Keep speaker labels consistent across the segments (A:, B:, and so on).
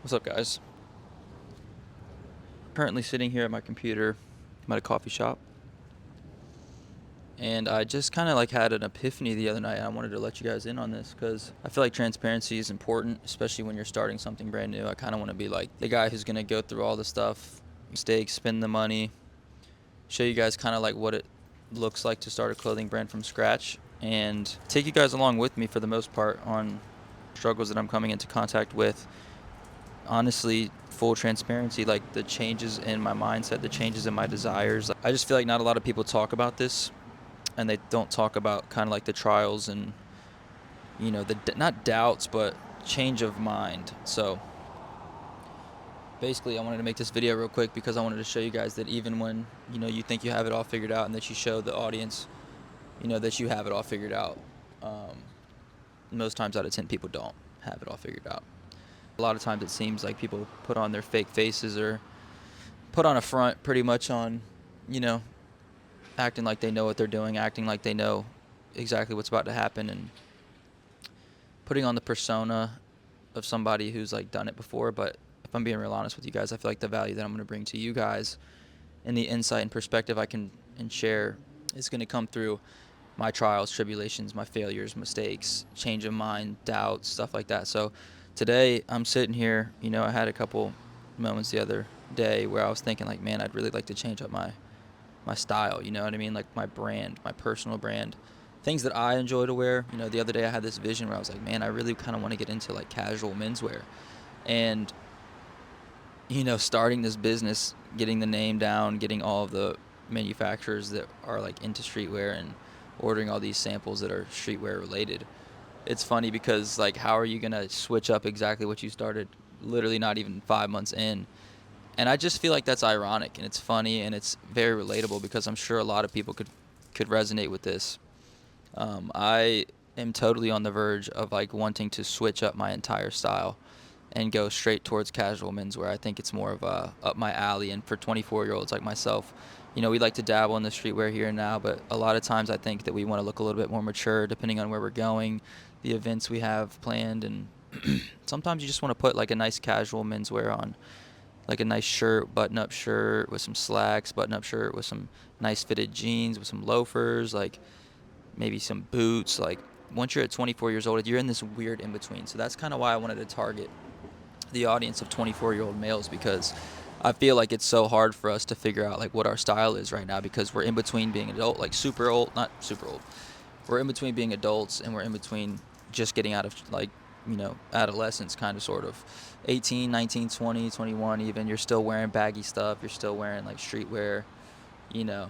A: What's up, guys? Currently sitting here at my computer. I'm at a coffee shop, and I just kind of like had an epiphany the other night. And I wanted to let you guys in on this because I feel like transparency is important, especially when you're starting something brand new. I kind of want to be like the guy who's gonna go through all the stuff, mistakes, spend the money, show you guys kind of like what it looks like to start a clothing brand from scratch, and take you guys along with me for the most part on struggles that I'm coming into contact with. Honestly, full transparency, like the changes in my mindset, the changes in my desires. I just feel like not a lot of people talk about this, and they don't talk about kind of like the trials and, the not doubts, but change of mind. So basically, I wanted to make this video real quick because I wanted to show you guys that even when, you think you have it all figured out and that you show the audience, that you have it all figured out, most times out of 10 people don't have it all figured out. A lot of times it seems like people put on their fake faces or put on a front pretty much on, you know, acting like they know what they're doing, acting like they know exactly what's about to happen, and putting on the persona of somebody who's like done it before. But if I'm being real honest with you guys, I feel like the value that I'm going to bring to you guys and the insight and perspective I can and share is going to come through my trials, tribulations, my failures, mistakes, change of mind, doubts, stuff like that. So today I'm sitting here, I had a couple moments the other day where I was thinking like, man, I'd really like to change up my style, you know what I mean? Like my brand, my personal brand, things that I enjoy to wear. The other day I had this vision where I was like, man, I really kind of want to get into like casual menswear. And, starting this business, getting the name down, getting all of the manufacturers that are like into streetwear and ordering all these samples that are streetwear related. It's funny because like, how are you going to switch up exactly what you started literally not even 5 months in? And I just feel like that's ironic and it's funny and it's very relatable because I'm sure a lot of people could resonate with this. I am totally on the verge of like wanting to switch up my entire style and go straight towards casual menswear. I think it's more of a up my alley. And for 24-year-olds like myself, we like to dabble in the streetwear here and now, but a lot of times I think that we want to look a little bit more mature depending on where we're going, the events we have planned, and sometimes you just want to put like a nice casual menswear on, like a nice shirt, button-up shirt with some slacks, button-up shirt with some nice fitted jeans with some loafers, like maybe some boots. Like once you're at 24 years old, you're in this weird in-between. So that's kind of why I wanted to target the audience of 24-year-old males, because I feel like it's so hard for us to figure out like what our style is right now because we're in between being adult, like super old, not super old. We're in between being adults and we're in between just getting out of like, adolescence, kind of sort of 18, 19, 20, 21 even. You're still wearing baggy stuff. You're still wearing like streetwear, you know,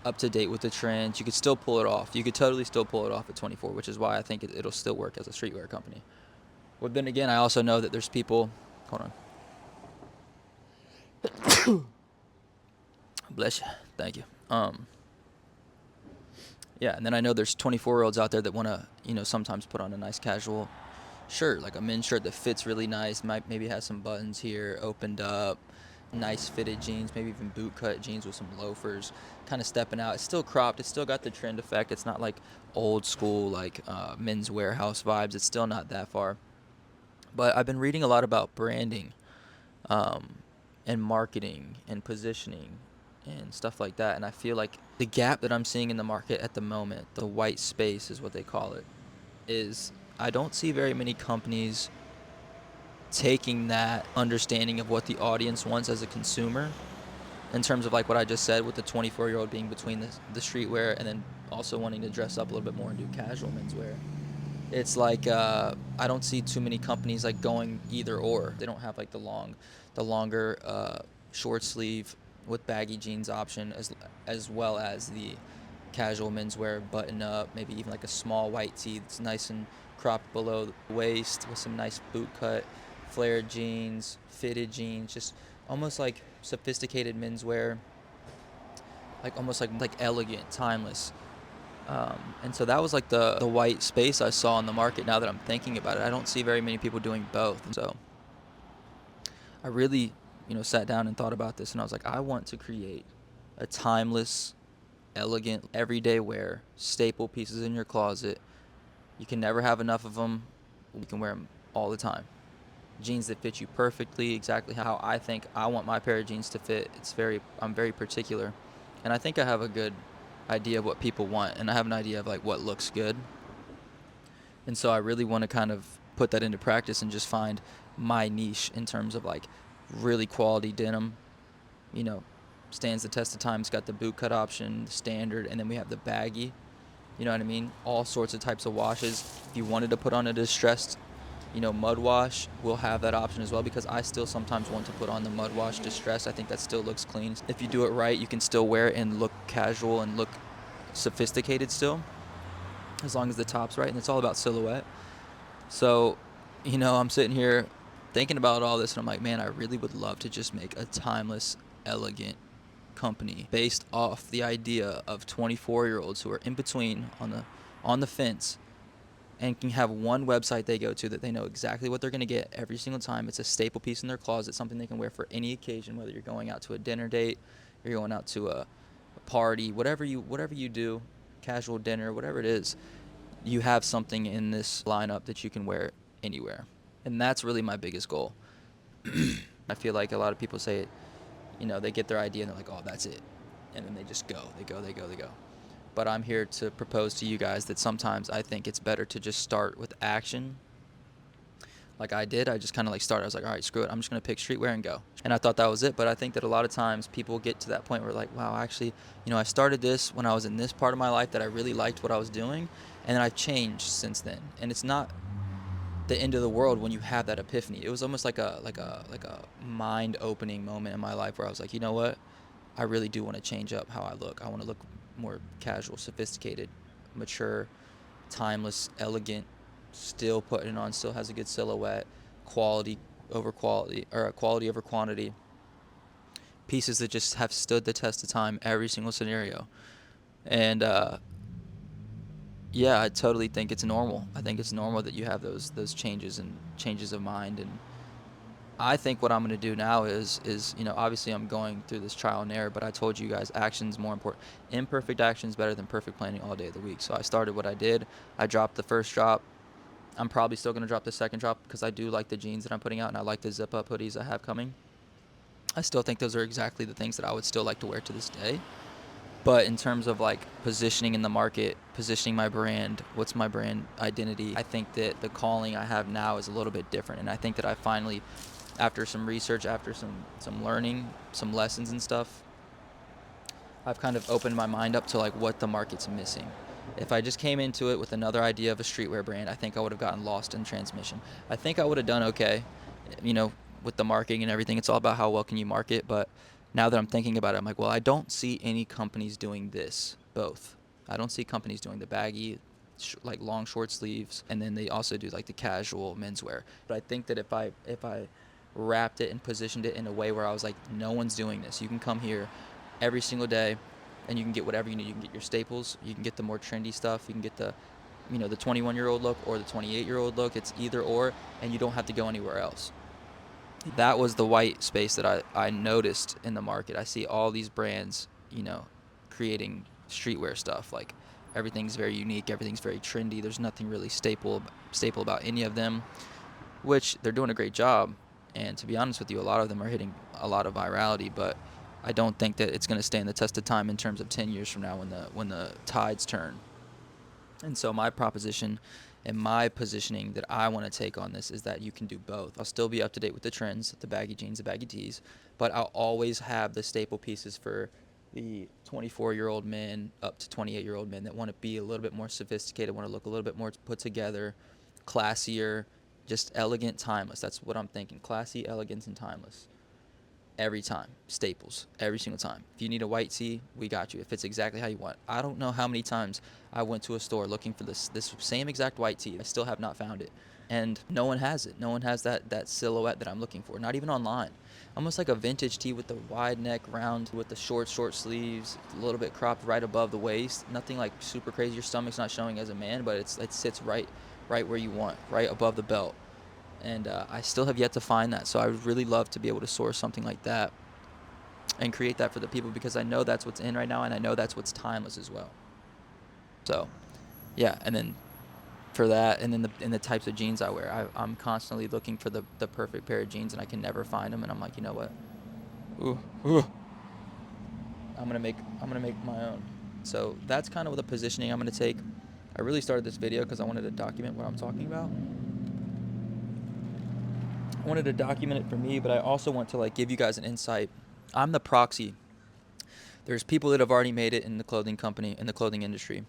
A: up to date with the trends. You could still pull it off. You could totally still pull it off at 24, which is why I think it'll still work as a streetwear company. But then again, I also know that there's people. Hold on. Bless you. Thank you. Yeah, and then I know there's 24-year-olds out there that want to, sometimes put on a nice casual shirt, like a men's shirt that fits really nice, might maybe has some buttons here, opened up, nice fitted jeans, maybe even boot cut jeans with some loafers, kind of stepping out. It's still cropped. It's still got the trend effect. It's not like old school, like men's warehouse vibes. It's still not that far. But I've been reading a lot about branding um, and marketing and positioning and stuff like that. And I feel like the gap that I'm seeing in the market at the moment, the white space is what they call it, is I don't see very many companies taking that understanding of what the audience wants as a consumer, in terms of like what I just said with the 24-year-old being between the streetwear and then also wanting to dress up a little bit more and do casual menswear. It's like I don't see too many companies like going either or. They don't have like the longer short sleeve with baggy jeans option, as well as the casual menswear button up, maybe even like a small white tee that's nice and cropped below the waist with some nice boot cut, flared jeans, fitted jeans, just almost like sophisticated menswear, like almost like elegant, timeless. And so that was like the white space I saw in the market. Now that I'm thinking about it, I don't see very many people doing both. And so I really, sat down and thought about this, and I was like, I want to create a timeless, elegant, everyday wear, staple pieces in your closet. You can never have enough of them. You can wear them all the time. jeans that fit you perfectly, exactly how I think I want my pair of jeans to fit. I'm very particular, and I think I have a good idea of what people want, and I have an idea of like what looks good. And so I really want to kind of put that into practice and just find my niche in terms of like really quality denim, you know, stands the test of time. It's got the boot cut option, the standard, and then we have the baggy. You know what I mean? All sorts of types of washes. If you wanted to put on a distressed, mud wash, we'll have that option as well, because I still sometimes want to put on the mud wash distressed. I think that still looks clean. If you do it right, you can still wear it and look casual and look sophisticated still, as long as the top's right, and it's all about silhouette. So, I'm sitting here thinking about all this, and I'm like, man, I really would love to just make a timeless, elegant company based off the idea of 24-year-olds who are in between on the fence and can have one website they go to that they know exactly what they're going to get every single time. It's a staple piece in their closet, something they can wear for any occasion, whether you're going out to a dinner date, you're going out to a party, whatever you do, casual dinner, whatever it is, you have something in this lineup that you can wear anywhere. And that's really my biggest goal. I feel like a lot of people say, they get their idea and they're like, oh, that's it. And then they just go. They go. But I'm here to propose to you guys that sometimes I think it's better to just start with action. Like I did, I just kind of like started. I was like, all right, screw it. I'm just going to pick streetwear and go. And I thought that was it. But I think that a lot of times people get to that point where like, wow, actually, I started this when I was in this part of my life that I really liked what I was doing. And then I've changed since then. And it's not the end of the world when you have that epiphany. It was almost like a mind-opening moment in my life where I was like, you know what? I really do want to change up how I look. I want to look more casual, sophisticated, mature, timeless, elegant, still putting it on, still has a good silhouette, quality over quality, or quality over quantity. Pieces that just have stood the test of time every single scenario. And yeah, I totally think it's normal. I think it's normal that you have those changes and changes of mind. And I think what I'm going to do now is obviously I'm going through this trial and error, but I told you guys action's more important. Imperfect action is better than perfect planning all day of the week. So I started what I did. I dropped the first drop. I'm probably still going to drop the second drop because I do like the jeans that I'm putting out, and I like the zip-up hoodies I have coming. I still think those are exactly the things that I would still like to wear to this day. But in terms of like positioning in the market, positioning my brand, what's my brand identity, I think that the calling I have now is a little bit different. And I think that I finally, after some research, after some learning, some lessons and stuff, I've kind of opened my mind up to like what the market's missing. If I just came into it with another idea of a streetwear brand, I think I would have gotten lost in transmission. I think I would have done okay, with the marketing and everything. It's all about how well can you market. But now that I'm thinking about it, I'm like, well, I don't see any companies doing this, both. I don't see companies doing the baggy, like long short sleeves, and then they also do like the casual menswear. But I think that if I wrapped it and positioned it in a way where I was like, no one's doing this. You can come here every single day and you can get whatever you need. You can get your staples, you can get the more trendy stuff, you can get the the 21-year-old look or the 28-year-old look. It's either or, and you don't have to go anywhere else. That was the white space that I noticed in the market. I see all these brands, creating streetwear stuff. Like everything's very unique, everything's very trendy. There's nothing really staple about any of them, which they're doing a great job. And to be honest with you, a lot of them are hitting a lot of virality, but I don't think that it's going to stand the test of time in terms of 10 years from now when the tides turn. And so my proposition and my positioning that I want to take on this is that you can do both. I'll still be up to date with the trends, the baggy jeans, the baggy tees, but I'll always have the staple pieces for the 24-year-old men up to 28-year-old men that want to be a little bit more sophisticated, want to look a little bit more put together, classier, just elegant, timeless. That's what I'm thinking. Classy, elegant, and timeless. Every time. Staples. Every single time. If you need a white tee, we got you. If it's exactly how you want. I don't know how many times I went to a store looking for this same exact white tee. I still have not found it. And no one has it. No one has that silhouette that I'm looking for. Not even online. Almost like a vintage tee with the wide neck, round, with the short sleeves, a little bit cropped right above the waist. Nothing like super crazy. Your stomach's not showing as a man, but it sits right where you want, right above the belt. And I still have yet to find that. So I would really love to be able to source something like that and create that for the people, because I know that's what's in right now, and I know that's what's timeless as well. So, yeah, and then for that, and in the types of jeans I wear. I'm constantly looking for the perfect pair of jeans, and I can never find them. And I'm like, you know what? Ooh. I'm gonna make my own. So that's kind of the positioning I'm gonna take. I really started this video because I wanted to document what I'm talking about. I wanted to document it for me, but I also want to like give you guys an insight. I'm the proxy. There's people that have already made it in the clothing industry.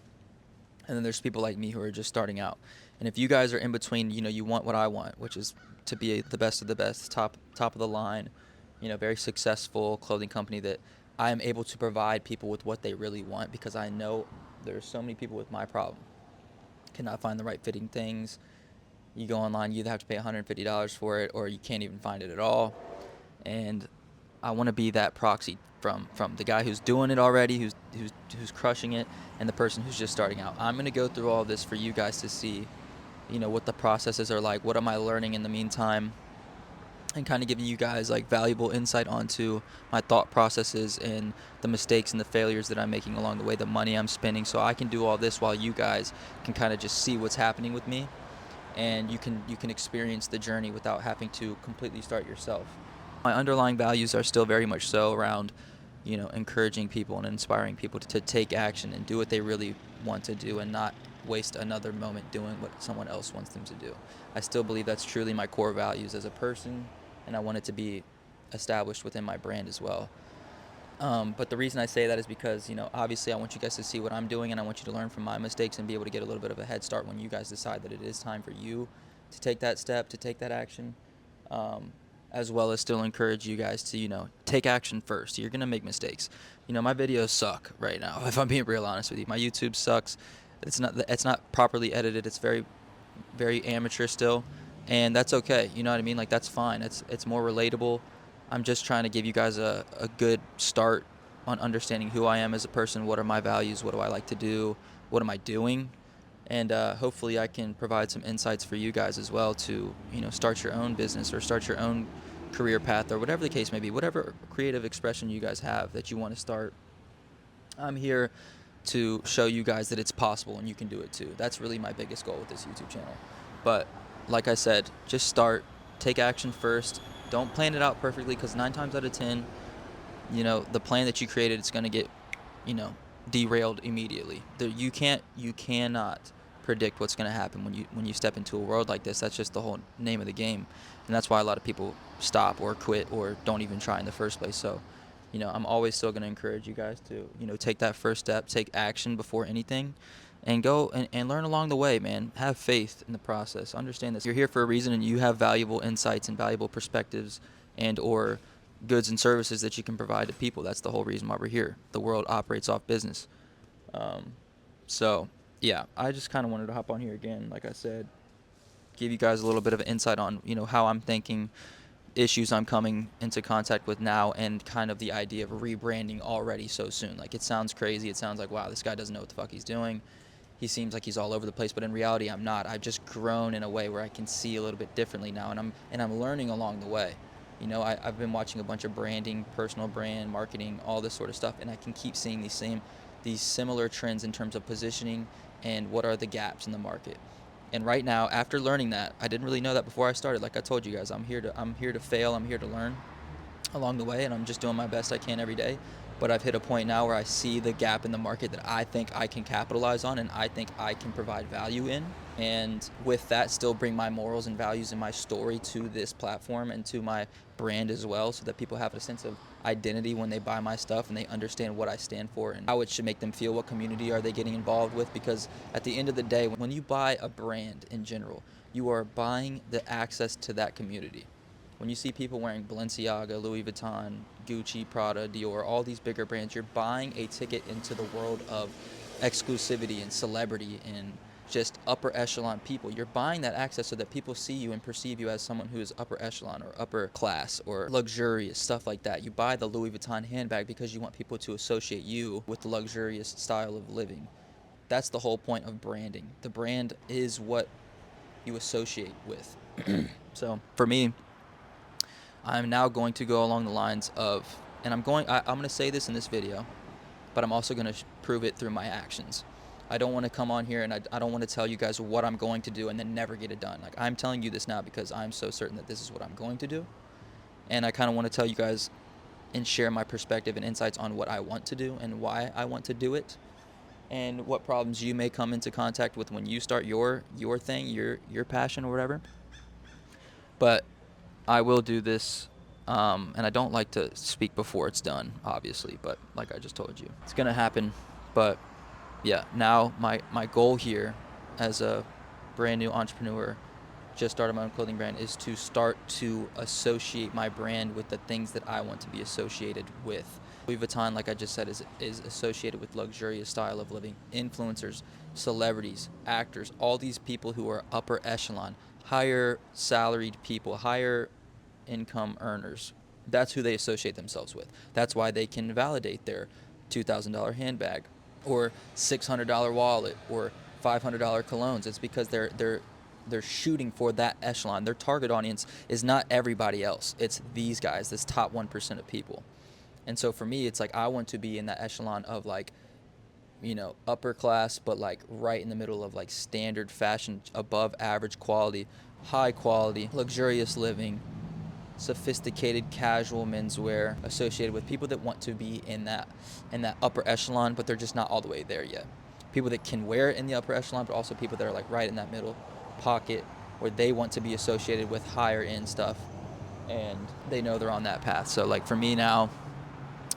A: And then there's people like me who are just starting out. And if you guys are in between, you want what I want, which is to be the best of the best, top of the line, very successful clothing company that I am able to provide people with what they really want, because I know there's so many people with my problem. Cannot find the right fitting things. You go online, you either have to pay $150 for it, or you can't even find it at all. And I want to be that proxy from the guy who's doing it already, who's crushing it, and the person who's just starting out. I'm going to go through all this for you guys to see, what the processes are like, what am I learning in the meantime, and kind of giving you guys like valuable insight onto my thought processes and the mistakes and the failures that I'm making along the way, the money I'm spending, so I can do all this while you guys can kind of just see what's happening with me, and you can experience the journey without having to completely start yourself. My underlying values are still very much so around, encouraging people and inspiring people to take action and do what they really want to do, and not waste another moment doing what someone else wants them to do. I still believe that's truly my core values as a person, and I want it to be established within my brand as well. But the reason I say that is because, obviously I want you guys to see what I'm doing, and I want you to learn from my mistakes and be able to get a little bit of a head start when you guys decide that it is time for you to take that step, to take that action, as well as still encourage you guys to, take action first. You're going to make mistakes. My videos suck right now, if I'm being real honest with you. My YouTube sucks. It's not properly edited. It's very, very amateur still, and that's okay. You know what I mean? Like, that's fine. It's more relatable. I'm just trying to give you guys a good start on understanding who I am as a person, what are my values, what do I like to do, what am I doing, and hopefully I can provide some insights for you guys as well to, start your own business or start your own career path, or whatever the case may be, whatever creative expression you guys have that you want to start. I'm here to show you guys that it's possible and you can do it too. That's really my biggest goal with this YouTube channel. But like I said, just start, take action first. Don't plan it out perfectly, because 9 times out of 10, the plan that you created is going to get, derailed immediately. You cannot predict what's going to happen when you step into a world like this. That's just the whole name of the game, and that's why a lot of people stop or quit or don't even try in the first place. So, I'm always still going to encourage you guys to, take that first step, take action before anything, and go and learn along the way, man. Have faith in the process. Understand this. You're here for a reason, and you have valuable insights and valuable perspectives and or goods and services that you can provide to people. That's the whole reason why we're here. The world operates off business. So, yeah, I just kind of wanted to hop on here again, like I said, give you guys a little bit of insight on, how I'm thinking, issues I'm coming into contact with now, and kind of the idea of rebranding already so soon. Like, it sounds crazy. It sounds like, wow, this guy doesn't know what the fuck he's doing. He seems like he's all over the place, but in reality, I'm not. I've just grown in a way where I can see a little bit differently now, and I'm learning along the way. I've been watching a bunch of branding, personal brand, marketing, all this sort of stuff, and I can keep seeing these similar trends in terms of positioning and what are the gaps in the market. And right now, after learning that, I didn't really know that before I started. Like I told you guys, I'm here to fail. I'm here to learn along the way, and I'm just doing my best I can every day. But I've hit a point now where I see the gap in the market that I think I can capitalize on, and I think I can provide value in. And with that, still bring my morals and values and my story to this platform and to my brand as well, so that people have a sense of identity when they buy my stuff, and they understand what I stand for and how it should make them feel. What community are they getting involved with? Because at the end of the day, when you buy a brand in general, you are buying the access to that community. When you see people wearing Balenciaga, Louis Vuitton, Gucci, Prada, Dior, all these bigger brands, you're buying a ticket into the world of exclusivity and celebrity and just upper echelon people. You're buying that access so that people see you and perceive you as someone who is upper echelon or upper class or luxurious, stuff like that. You buy the Louis Vuitton handbag because you want people to associate you with the luxurious style of living. That's the whole point of branding. The brand is what you associate with. So for me, I'm now going to go along the lines of, and I'm going to say this in this video, but I'm also going to prove it through my actions. I don't want to come on here and I don't want to tell you guys what I'm going to do and then never get it done. Like, I'm telling you this now because I'm so certain that this is what I'm going to do. And I kind of want to tell you guys and share my perspective and insights on what I want to do and why I want to do it, and what problems you may come into contact with when you start your thing, your passion or whatever. But I will do this, and I don't like to speak before it's done, obviously, but like I just told you, it's gonna happen. But yeah, now my goal here as a brand new entrepreneur, just started my own clothing brand, is to start to associate my brand with the things that I want to be associated with. Louis Vuitton, like I just said, is associated with luxurious style of living. Influencers, celebrities, actors, all these people who are upper echelon, higher salaried people, higher income earners, that's who they associate themselves with. That's why they can validate their $2,000 handbag or $600 wallet or $500 colognes. It's because they're shooting for that echelon. Their target audience is not everybody else. It's these guys, this top 1% of people. And so for me, it's like I want to be in that echelon of, like, you know, upper class, but like right in the middle of like standard fashion, above average quality, high quality, luxurious living, sophisticated casual menswear, associated with people that want to be in that upper echelon, but they're just not all the way there yet. People that can wear it in the upper echelon, but also people that are like right in that middle pocket where they want to be associated with higher end stuff and they know they're on that path. So like for me now,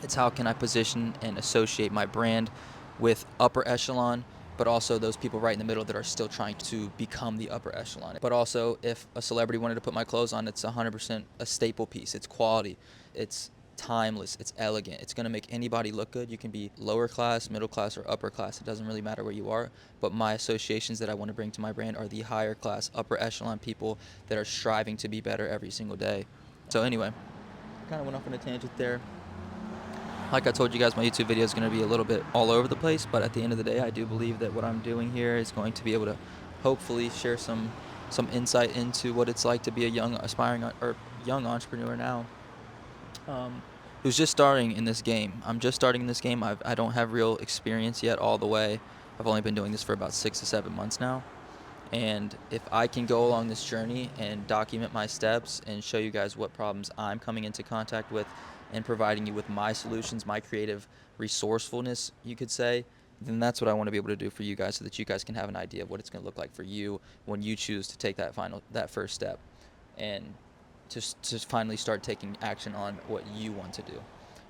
A: it's how can I position and associate my brand with upper echelon, but also those people right in the middle that are still trying to become the upper echelon. But also, if a celebrity wanted to put my clothes on, it's 100% a staple piece. It's quality. It's timeless. It's elegant. It's going to make anybody look good. You can be lower class, middle class, or upper class. It doesn't really matter where you are. But my associations that I want to bring to my brand are the higher class, upper echelon people that are striving to be better every single day. So anyway, kind of went off on a tangent there. Like I told you guys, my YouTube video is going to be a little bit all over the place, but at the end of the day, I do believe that what I'm doing here is going to be able to hopefully share some insight into what it's like to be a young aspiring or young entrepreneur now, who's just starting in this game. I'm just starting in this game. I don't have real experience yet all the way. I've only been doing this for about 6 to 7 months now. And if I can go along this journey and document my steps and show you guys what problems I'm coming into contact with and providing you with my solutions, my creative resourcefulness, you could say, then that's what I want to be able to do for you guys so that you guys can have an idea of what it's going to look like for you when you choose to take that first step and to finally start taking action on what you want to do.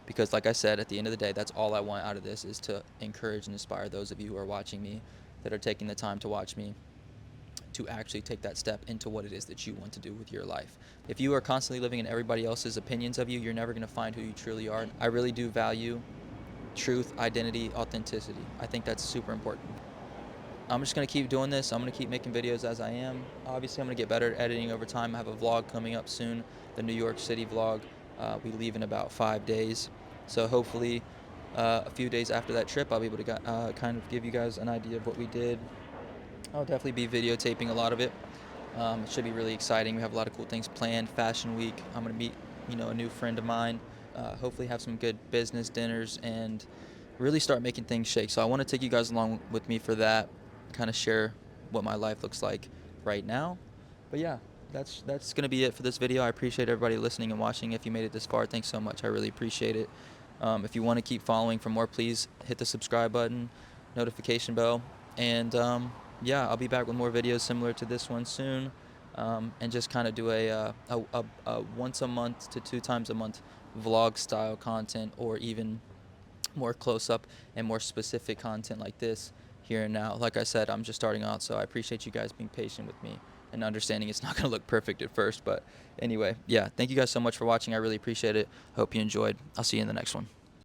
A: Because like I said, at the end of the day, that's all I want out of this, is to encourage and inspire those of you who are watching me, that are taking the time to watch me, to actually take that step into what it is that you want to do with your life. If you are constantly living in everybody else's opinions of you, you're never going to find who you truly are. I really do value truth, identity, authenticity. I think that's super important. I'm just going to keep doing this. I'm going to keep making videos as I am. Obviously, I'm going to get better at editing over time. I have a vlog coming up soon, the New York City vlog. We leave in about 5 days. So hopefully a few days after that trip, I'll be able to kind of give you guys an idea of what we did. I'll definitely be videotaping a lot of it. It should be really exciting. We have a lot of cool things planned. Fashion Week, I'm going to meet, a new friend of mine. Hopefully have some good business dinners and really start making things shake. So I want to take you guys along with me for that, kind of share what my life looks like right now. But yeah, that's going to be it for this video. I appreciate everybody listening and watching. If you made it this far, thanks so much. I really appreciate it. If you want to keep following for more, please hit the subscribe button, notification bell, and yeah, I'll be back with more videos similar to this one soon, and just kind of do a once a month to 2 times a month vlog style content, or even more close up and more specific content like this here and now. Like I said, I'm just starting out, so I appreciate you guys being patient with me and understanding it's not going to look perfect at first. But anyway, yeah, thank you guys so much for watching. I really appreciate it. Hope you enjoyed. I'll see you in the next one.